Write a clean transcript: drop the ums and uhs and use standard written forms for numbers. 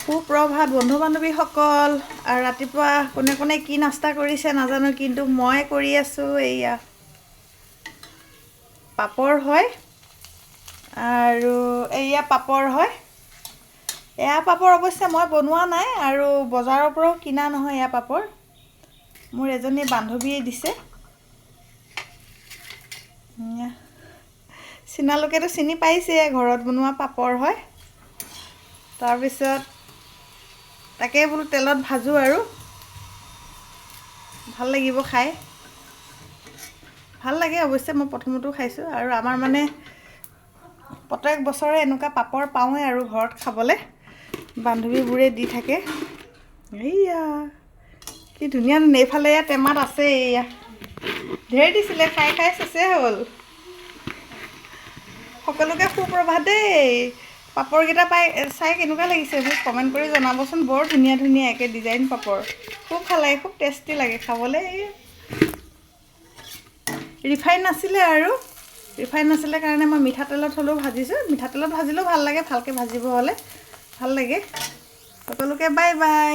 সুপ্ৰভাত বন্ধু বান্ধৱীসকল। আৰু ৰাতিপুৱা কোনে কোনে কি নাস্তা কৰিছে নাজানো, কিন্তু মই কৰি আছোঁ এইয়া পাপৰ হয় আৰু এইয়া পাপৰ হয়। এয়া পাপৰ অৱশ্যে মই বনোৱা নাই আৰু বজাৰৰ পৰাও কিনা নহয়। এয়া পাপৰ মোৰ এজনী বান্ধৱীয়ে দিছে। চিনালোকেতো চিনি পাইছে, ঘৰত বনোৱা পাপৰ হয়। তাৰপিছত তাকে বোলো তেলত ভাজোঁ আৰু ভাল লাগিব খাই। ভাল লাগে অৱশ্যে, মই প্ৰথমতো খাইছোঁ আৰু আমাৰ মানে প্ৰত্যেক বছৰে এনেকুৱা পাপৰ পাওঁৱেই আৰু ঘৰত খাবলৈ বান্ধৱীবোৰে দি থাকে। এইয়া কি ধুনীয়া, এইফালে এয়া টেমাত আছে, এয়া ঢেৰ দিছিলে, খাই খাই চেচেই হ'ল। সকলোকে সুপ্ৰভাত দেই। পাপৰকেইটা চাই কেনেকুৱা লাগিছে মোক কমেণ্ট কৰি জনাবচোন। বৰ ধুনীয়া ধুনীয়া একে ডিজাইন পাপৰ, খুব ভাল লাগে, খুব টেষ্টি লাগে খাবলৈ। ৰিফাইন নাছিলে আৰু ৰিফাইন নাছিলে কাৰণে মই মিঠাতেলত হ'লেও ভাজিছোঁ। মিঠাতেলত ভাজিলেও ভাল লাগে, ভালকৈ ভাজিব হ'লে ভাল লাগে। সকলোকে বাই বাই।